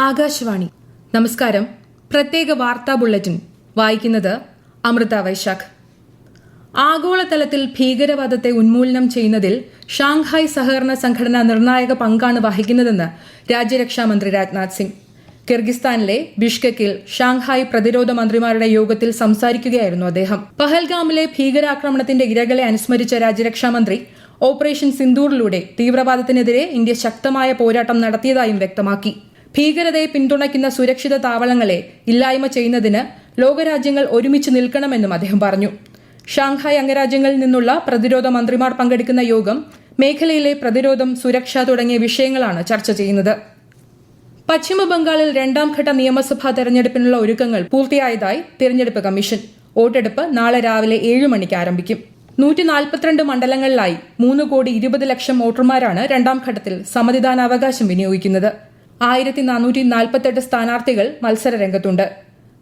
ആകാശവാണി. നമസ്കാരം. പ്രത്യേക വാർത്താ ബുള്ളറ്റിൻ വായിക്കുന്നത് അമൃത വൈശാഖ്. ആഗോളതലത്തിൽ ഭീകരവാദത്തെ ഉന്മൂലനം ചെയ്യുന്നതിൽ ഷാങ്ഹായ് സഹകരണ സംഘടന നിർണായക പങ്കാണ് വഹിക്കുന്നതെന്ന് രാജ്യരക്ഷാമന്ത്രി രാജ്നാഥ് സിംഗ്. കിർഗിസ്ഥാനിലെ ബിഷ്കെക്കിൽ ഷാങ്ഹായ് പ്രതിരോധ മന്ത്രിമാരുടെ യോഗത്തിൽ സംസാരിക്കുകയായിരുന്നു അദ്ദേഹം. പഹൽഗാമിലെ ഭീകരാക്രമണത്തിന്റെ ഇരകളെ അനുസ്മരിച്ച രാജ്യരക്ഷാമന്ത്രി ഓപ്പറേഷൻ സിന്ദൂറിലൂടെ തീവ്രവാദത്തിനെതിരെ ഇന്ത്യ ശക്തമായ പോരാട്ടം നടത്തിയതായും വ്യക്തമാക്കി. ഭീകരതയെ പിന്തുണയ്ക്കുന്ന സുരക്ഷിത താവളങ്ങളെ ഇല്ലായ്മ ചെയ്യുന്നതിന് ലോകരാജ്യങ്ങൾ ഒരുമിച്ച് നിൽക്കണമെന്നും അദ്ദേഹം പറഞ്ഞു. ഷാങ്ഹായ് അംഗരാജ്യങ്ങളിൽ നിന്നുള്ള പ്രതിരോധ മന്ത്രിമാർ പങ്കെടുക്കുന്ന യോഗം മേഖലയിലെ പ്രതിരോധം, സുരക്ഷ തുടങ്ങിയ വിഷയങ്ങളാണ് ചർച്ച ചെയ്യുന്നത്. പശ്ചിമബംഗാളിൽ രണ്ടാംഘട്ട നിയമസഭാ തെരഞ്ഞെടുപ്പിനുള്ള ഒരുക്കങ്ങൾ പൂർത്തിയായതായി തിരഞ്ഞെടുപ്പ് കമ്മീഷൻ. വോട്ടെടുപ്പ് നാളെ രാവിലെ 7 മണിക്ക് ആരംഭിക്കും. 142 മണ്ഡലങ്ങളിലായി 3,20,00,000 വോട്ടർമാരാണ് രണ്ടാംഘട്ടത്തിൽ സമ്മതിദാനാവകാശം വിനിയോഗിക്കുന്നത്. 1448 സ്ഥാനാർത്ഥികൾ മത്സര രംഗത്തുണ്ട്.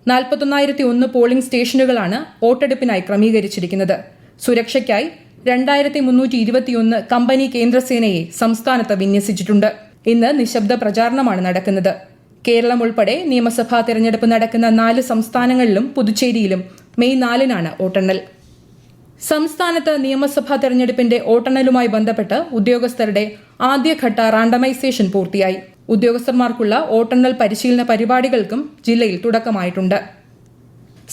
41,001 പോളിംഗ് സ്റ്റേഷനുകളാണ് വോട്ടെടുപ്പിനായി ക്രമീകരിച്ചിരിക്കുന്നത്. സുരക്ഷയ്ക്കായി 2,321 കമ്പനി കേന്ദ്രസേനയെ സംസ്ഥാനത്ത് വിന്യസിച്ചിട്ടുണ്ട്. ഇന്ന് നിശബ്ദ പ്രചാരണമാണ് നടക്കുന്നത്. കേരളം ഉൾപ്പെടെ നിയമസഭാ തെരഞ്ഞെടുപ്പ് നടക്കുന്ന 4 സംസ്ഥാനങ്ങളിലും പുതുച്ചേരിയിലും മെയ് 4-നാണ് വോട്ടെണ്ണൽ. സംസ്ഥാനത്ത് നിയമസഭാ തെരഞ്ഞെടുപ്പിന്റെ വോട്ടെണ്ണലുമായി ബന്ധപ്പെട്ട് ഉദ്യോഗസ്ഥരുടെ ആദ്യഘട്ട റാൻഡമൈസേഷൻ പൂർത്തിയായി. ഉദ്യോഗസ്ഥർമാർക്കുള്ള വോട്ടെണ്ണൽ പരിശീലന പരിപാടികൾക്കും ജില്ലയിൽ തുടക്കമായിട്ടുണ്ട്.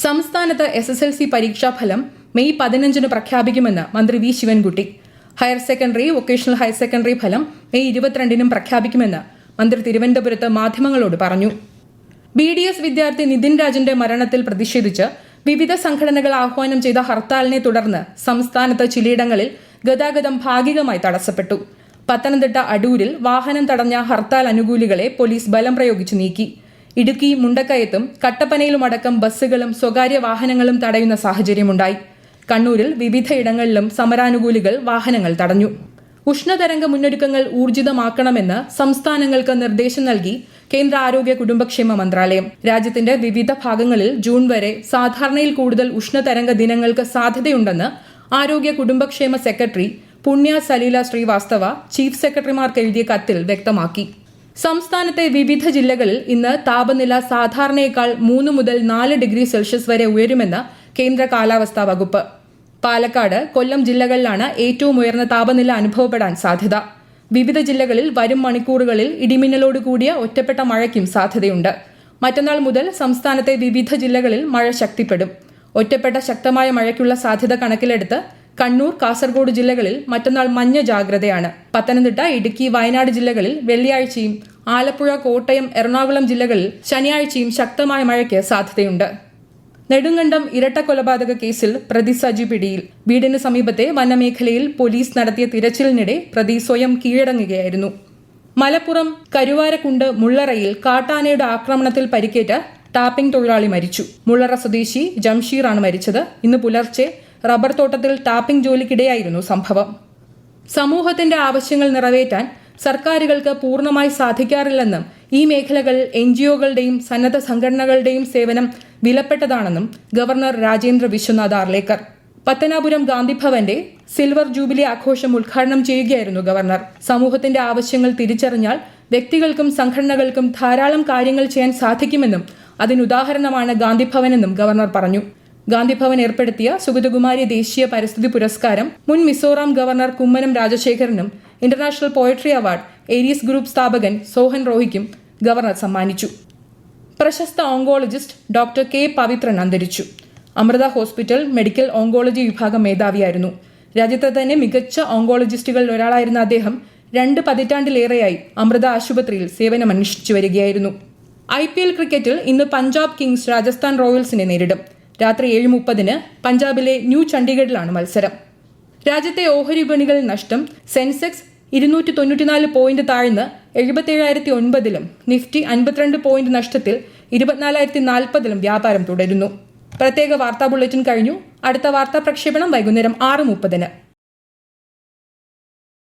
സംസ്ഥാനത്ത് SSLC പരീക്ഷാഫലം മെയ് 15-ന് പ്രഖ്യാപിക്കുമെന്ന് മന്ത്രി V Sivankutty. Higher secondary, vocational higher secondary ഫലം മെയ് 22-നും പ്രഖ്യാപിക്കുമെന്ന് മന്ത്രി തിരുവനന്തപുരത്ത് മാധ്യമങ്ങളോട് പറഞ്ഞു. BDS വിദ്യാർത്ഥി നിതിൻ രാജിന്റെ മരണത്തിൽ പ്രതിഷേധിച്ച് വിവിധ സംഘടനകൾ ആഹ്വാനം ചെയ്ത ഹർത്താലിനെ തുടർന്ന് സംസ്ഥാനത്ത് ചിലയിടങ്ങളിൽ ഗതാഗതം ഭാഗികമായി തടസ്സപ്പെട്ടു. പത്തനംതിട്ട അടൂരിൽ വാഹനം തടഞ്ഞ ഹർത്താൽ അനുകൂലികളെ പോലീസ് ബലം പ്രയോഗിച്ച് നീക്കി. ഇടുക്കി മുണ്ടക്കയത്തും കട്ടപ്പനയിലുമടക്കം ബസ്സുകളും സ്വകാര്യ വാഹനങ്ങളും തടയുന്ന സാഹചര്യമുണ്ടായി. കണ്ണൂരിൽ വിവിധയിടങ്ങളിലും സമരാനുകൂലികൾ വാഹനങ്ങൾ തടഞ്ഞു. ഉഷ്ണതരംഗ മുന്നൊരുക്കങ്ങൾ ഊർജിതമാക്കണമെന്ന് സംസ്ഥാനങ്ങൾക്ക് നിർദ്ദേശം നൽകി കേന്ദ്ര ആരോഗ്യ കുടുംബക്ഷേമ മന്ത്രാലയം. രാജ്യത്തിന്റെ വിവിധ ഭാഗങ്ങളിൽ ജൂൺ വരെ സാധാരണയിൽ കൂടുതൽ ഉഷ്ണതരംഗ ദിനങ്ങൾക്ക് സാധ്യതയുണ്ടെന്ന് ആരോഗ്യ കുടുംബക്ഷേമ സെക്രട്ടറി പുണ്യ സലീല ശ്രീവാസ്തവ ചീഫ് സെക്രട്ടറിമാർക്ക് എഴുതിയ കത്തിൽ വ്യക്തമാക്കി. സംസ്ഥാനത്തെ വിവിധ ജില്ലകളിൽ ഇന്ന് താപനില സാധാരണയേക്കാൾ 3 മുതൽ 4 ഡിഗ്രി സെൽഷ്യസ് വരെ ഉയരുമെന്ന് കേന്ദ്ര കാലാവസ്ഥാ വകുപ്പ്. പാലക്കാട്, കൊല്ലം ജില്ലകളിലാണ് ഏറ്റവും ഉയർന്ന താപനില അനുഭവപ്പെടാൻ സാധ്യത. വിവിധ ജില്ലകളിൽ വരും മണിക്കൂറുകളിൽ ഇടിമിന്നലോട് കൂടിയ ഒറ്റപ്പെട്ട മഴയ്ക്കും സാധ്യതയുണ്ട്. മറ്റന്നാൾ മുതൽ സംസ്ഥാനത്തെ വിവിധ ജില്ലകളിൽ മഴ ശക്തിപ്പെടും. ഒറ്റപ്പെട്ട ശക്തമായ മഴയ്ക്കുള്ള സാധ്യത കണക്കിലെടുത്ത് കണ്ണൂർ, കാസർഗോഡ് ജില്ലകളിൽ മറ്റന്നാൾ മഞ്ഞ ജാഗ്രതയാണ്. പത്തനംതിട്ട, ഇടുക്കി, വയനാട് ജില്ലകളിൽ വെള്ളിയാഴ്ചയും ആലപ്പുഴ, കോട്ടയം, എറണാകുളം ജില്ലകളിൽ ശനിയാഴ്ചയും ശക്തമായ മഴയ്ക്ക് സാധ്യതയുണ്ട്. നെടുങ്കണ്ടം ഇരട്ടക്കൊലപാതക കേസിൽ പ്രതി സജി പിടിയിൽ. വീടിന് സമീപത്തെ വനമേഖലയിൽ പോലീസ് നടത്തിയ തിരച്ചിലിനിടെ പ്രതി സ്വയം കീഴടങ്ങുകയായിരുന്നു. മലപ്പുറം കരുവാരക്കുണ്ട് മുള്ളറയിൽ കാട്ടാനയുടെ ആക്രമണത്തിൽ പരിക്കേറ്റ ടാപ്പിംഗ് തൊഴിലാളി മരിച്ചു. മുള്ളറ സ്വദേശി ജംഷീറാണ് മരിച്ചത്. ഇന്ന് പുലർച്ചെ റബ്ബർ തോട്ടത്തിൽ ടാപ്പിംഗ് ജോലിക്കിടെയായിരുന്നു സംഭവം. സമൂഹത്തിന്റെ ആവശ്യങ്ങൾ നിറവേറ്റാൻ സർക്കാരുകൾക്ക് പൂർണ്ണമായി സാധിക്കാറില്ലെന്നും ഈ മേഖലകൾ NGOകളുടെയും സന്നദ്ധ സംഘടനകളുടെയും സേവനം വിലപ്പെട്ടതാണെന്നും ഗവർണർ രാജേന്ദ്ര വിശ്വനാഥ് ആർലേക്കർ. പത്തനാപുരം ഗാന്ധിഭവന്റെ സിൽവർ ജൂബിലി ആഘോഷം ഉദ്ഘാടനം ചെയ്യുകയായിരുന്നു ഗവർണർ. സമൂഹത്തിന്റെ ആവശ്യങ്ങൾ തിരിച്ചറിഞ്ഞാൽ വ്യക്തികൾക്കും സംഘടനകൾക്കും ധാരാളം കാര്യങ്ങൾ ചെയ്യാൻ സാധിക്കുമെന്നും അതിനുദാഹരണമാണ് ഗാന്ധിഭവനെന്നും ഗവർണർ പറഞ്ഞു. ഗാന്ധിഭവൻ ഏർപ്പെടുത്തിയ സുഗതകുമാരി ദേശീയ പരിസ്ഥിതി പുരസ്കാരം മുൻ മിസോറാം ഗവർണർ കുമ്മനം രാജശേഖരനും international poetry award Aries group സ്ഥാപകൻ സോഹൻ റോഹിക്കും ഗവർണർ സമ്മാനിച്ചു. പ്രശസ്ത ഓങ്കോളജിസ്റ്റ് ഡോക്ടർ K. പവിത്രൻ അന്തരിച്ചു. അമൃത ഹോസ്പിറ്റൽ മെഡിക്കൽ ഓങ്കോളജി വിഭാഗം മേധാവിയായിരുന്നു. രാജ്യത്തെ തന്നെ മികച്ച ഓങ്കോളജിസ്റ്റുകളിൽ ഒരാളായിരുന്ന അദ്ദേഹം 2 പതിറ്റാണ്ടിലേറെയായി അമൃത ആശുപത്രിയിൽ സേവനമനുഷ്ഠിച്ചു വരികയായിരുന്നു. IPL ക്രിക്കറ്റിൽ ഇന്ന് പഞ്ചാബ് കിങ്സ് രാജസ്ഥാൻ റോയൽസിനെ നേരിടും. രാത്രി 7:30-ന് പഞ്ചാബിലെ ന്യൂ ചണ്ഡീഗഡിലാണ് മത്സരം. രാജ്യത്തെ ഓഹരി വിപണികളിൽ നഷ്ടം. സെൻസെക്സ് 294 പോയിന്റ് താഴ്ന്ന് 77,009-ലും നിഫ്റ്റി 52 പോയിന്റ് നഷ്ടത്തിൽ 24,040-ലും വ്യാപാരം തുടരുന്നു. പ്രത്യേക വാർത്താ ബുള്ളറ്റിൻ കഴിഞ്ഞു. അടുത്ത വാർത്താ പ്രക്ഷേപണം വൈകുന്നേരം 6:30-ന്.